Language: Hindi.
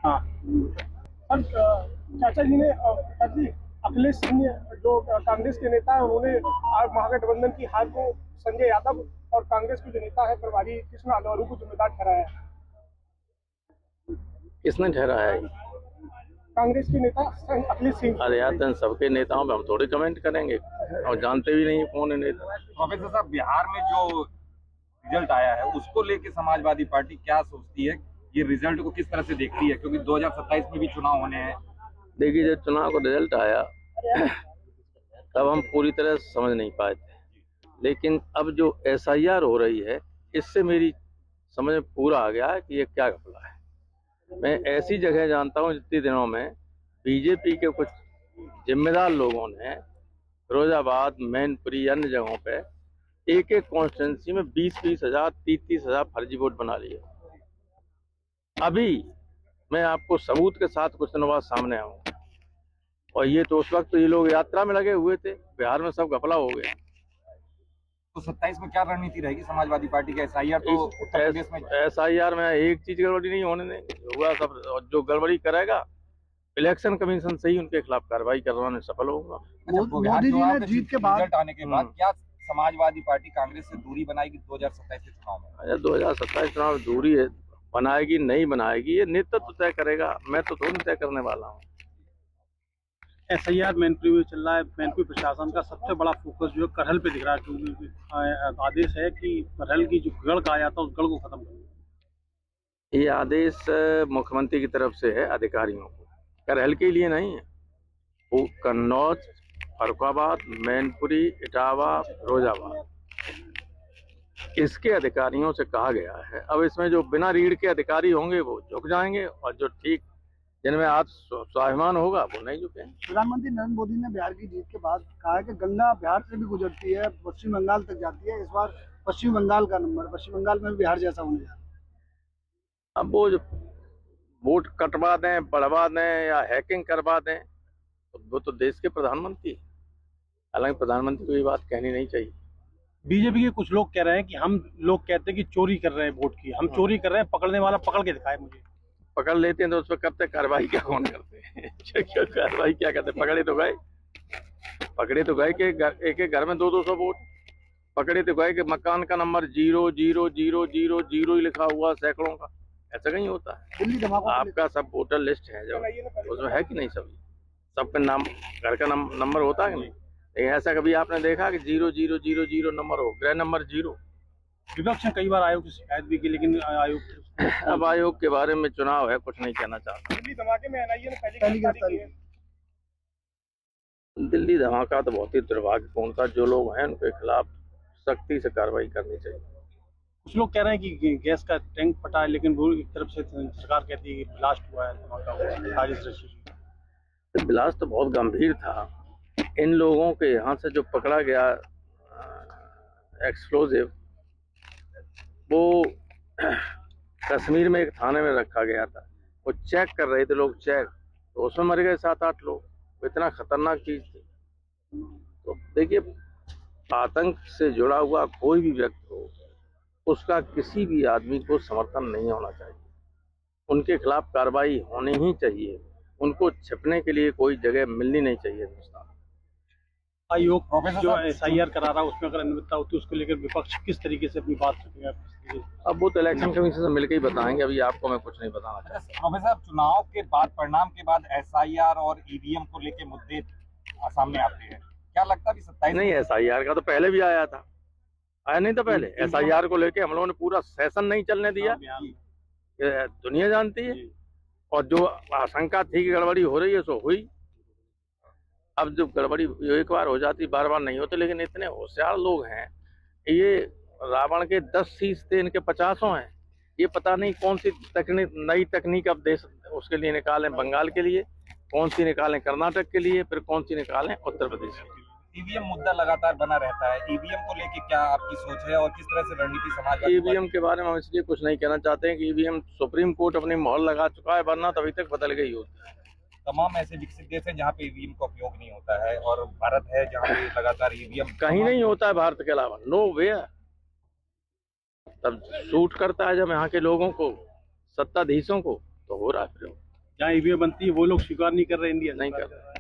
हाँ सर, चाचा जी ने चाचा जी अखिलेश सिंह जो कांग्रेस के नेता है, उन्होंने आज महागठबंधन की हार को संजय यादव और कांग्रेस के जो नेता है प्रभारी कृष्ण आलवारू को जिम्मेदार ठहराया है। किसने ठहराया है? कांग्रेस के नेता अखिलेश सिंह। अरे यार, सबके नेताओं पे हम थोड़ी कमेंट करेंगे और जानते भी नहीं कौन है नेता। प्रोफेसर साहब, बिहार में जो रिजल्ट आया है उसको लेके समाजवादी पार्टी क्या सोचती है? ये रिजल्ट को किस तरह से देखती है, क्योंकि 2027 में भी चुनाव होने हैं। देखिए, जब चुनाव का रिजल्ट आया तब हम पूरी तरह समझ नहीं पाए थे, लेकिन अब जो SIR हो रही है इससे मेरी समझ में पूरा आ गया है कि ये क्या घपला है। मैं ऐसी जगह जानता हूँ जितने दिनों में बीजेपी के कुछ जिम्मेदार लोगों ने फिरोजाबाद, मैनपुरी, अन्य जगहों पे एक एक कॉन्स्टिट्यूंसी में 20-20 हजार, 30-30 हजार फर्जी वोट बना लिए। अभी मैं आपको सबूत के साथ कुछ दिनों बाद सामने आऊंगा। और ये तो उस वक्त तो ये लोग यात्रा में लगे हुए थे, बिहार में सब घपला हो गया। तो 27 में क्या रणनीति रहेगी समाजवादी पार्टी का? SIR तो उत्तर प्रदेश में SIR में एक चीज गड़बड़ी नहीं होने देंगे, हुआ सब। और जो गड़बड़ी करेगा इलेक्शन कमीशन से ही उनके खिलाफ कार्रवाई करवाने सफल होगा। मोदी जी ने जीत के बाद, रिजल्ट आने के बाद क्या समाजवादी पार्टी कांग्रेस से दूरी बनाएगी 2027 के चुनाव में? 2027 चुनाव में दूरी है, बनाएगी नहीं बनाएगी ये नेतृत्व तय करेगा, मैं तो थोड़ी तय करने वाला हूँ। SIR मैनपुरी में चल रहा है। मैनपुरी प्रशासन का सबसे बड़ा फोकस जो है करहल पे दिख रहा है, क्योंकि आदेश है कि करहल की जो गढ़ कहा जाता है उस गढ़ को खत्म करना। ये आदेश मुख्यमंत्री की तरफ से है अधिकारियों को, करहल के लिए नहीं है। वो कन्नौज, फर्रुखाबाद, मैनपुरी, इटावा, फिरोजाबाद इसके अधिकारियों से कहा गया है। अब इसमें जो बिना रीढ़ के अधिकारी होंगे वो झुक जाएंगे, और जो ठीक जिनमें आज स्वाभिमान होगा वो नहीं झुकेंगे। प्रधानमंत्री नरेंद्र मोदी ने बिहार की जीत के बाद कहा है कि गंगा बिहार से भी गुजरती है, पश्चिम बंगाल तक जाती है। इस बार पश्चिम बंगाल का नंबर, पश्चिम बंगाल में भी बिहार जैसा होने जा रहा है। अब वो जो वोट कटवा दें, बढ़वा दें या हैकिंग करवा दें, तो वो तो देश के प्रधानमंत्री। हालांकि प्रधानमंत्री को ये बात कहनी नहीं चाहिए। बीजेपी के कुछ लोग कह रहे हैं कि हम लोग कहते हैं कि चोरी कर रहे हैं वोट की, हम चोरी कर रहे हैं, पकड़ने वाला पकड़ के दिखाए मुझे। पकड़ लेते हैं तो उस पर करते कार्रवाई क्या कौन करते हैं? क्या कार्रवाई क्या करते हैं? पकड़े तो गए कि एक एक घर में 200 वोट पकड़े तो गए कि मकान का नंबर 00000 ही लिखा हुआ सैकड़ों का। ऐसा कहीं होता है? आपका सब वोटर लिस्ट है जो उसमें है कि नहीं? सब पे नाम, घर का नंबर होता है कि नहीं? लेकिन ऐसा कभी आपने देखा कि 00000 नंबर हो, गृह नंबर 0? विपक्ष ने कई बार आयोग की शिकायत भी की, लेकिन आयोग अब आयोग के बारे में चुनाव है, कुछ नहीं कहना चाहता। दिल्ली धमाके में NIA ने पहली गिरफ्तारी की है। दिल्ली धमाका तो बहुत ही दुर्भाग्यपूर्ण था। जो लोग हैं उनके खिलाफ सख्ती से कार्रवाई करनी चाहिए। कुछ लोग कह रहे हैं कि गैस का टैंक फटा है, लेकिन वो एक तरफ से सरकार कहती है कि ब्लास्ट हुआ है, धमाका हुआ है, साजिश रची। ब्लास्ट तो बहुत गंभीर था। इन लोगों के यहाँ से जो पकड़ा गया एक्सप्लोजिव, वो कश्मीर में एक थाने में रखा गया था। वो चेक कर रहे थे लोग, चेक, तो उसमें मर गए 7-8 लोग। वो इतना खतरनाक चीज थी। तो देखिए, आतंक से जुड़ा हुआ कोई भी व्यक्ति हो, उसका किसी भी आदमी को समर्थन नहीं होना चाहिए। उनके खिलाफ कार्रवाई होनी ही चाहिए। उनको छिपने के लिए कोई जगह मिलनी नहीं चाहिए हिंदुस्तान। आयोग जो SIR करा रहा है उसमें अगर अनियमितता होती है उसको लेकर विपक्ष किस तरीके से अपनी बात रखेगा? अब वो तो इलेक्शन कमीशन से मिलकर ही बताएंगे, अभी आपको मैं कुछ नहीं बताना चाहता। प्रोफेसर साहब, चुनाव के बाद, परिणाम के बाद SIR और EVM को लेके मुद्दे सामने आते हैं। क्या लगता है कि 27 नहीं, SIR का तो पहले भी आया था, आया नहीं था पहले? SIR को लेके हम लोगों ने पूरा सेशन नहीं चलने दिया, दुनिया जानती है। और जो आशंका थी कि गड़बड़ी हो रही है सो हुई। अब जो गड़बड़ी एक बार हो जाती, बार बार नहीं होती। लेकिन इतने होशियार लोग हैं, ये रावण के 10 शीश थे, इनके 50 हैं। ये पता नहीं कौन सी नई तकनीक अब देश उसके लिए निकालें, बंगाल के लिए कौन सी निकालें, कर्नाटक के लिए, फिर कौन सी निकालें उत्तर प्रदेश के लिए। EVM मुद्दा लगातार बना रहता है। EVM को लेके क्या आपकी सोच है और किस तरह से रणनीति समाजवादी? EVM के बारे में हम इसलिए कुछ नहीं कहना चाहते हैं कि EVM सुप्रीम कोर्ट अपनी मोहर लगा चुका है, वरना तभी तक बदल गई होती है। तमाम ऐसे विकसित देश हैं जहाँ पे EVM का उपयोग नहीं होता है, और भारत है जहाँ पे लगातार EVM कहीं नहीं होता है भारत के अलावा, नो वे। तब शूट करता है जब यहाँ के लोगों को, सत्ताधीशों को, तो हो रहा है फिर। जहाँ ईवीएम बनती है वो लोग स्वीकार नहीं कर रहे इंडिया नहीं सरकार। कर रहे।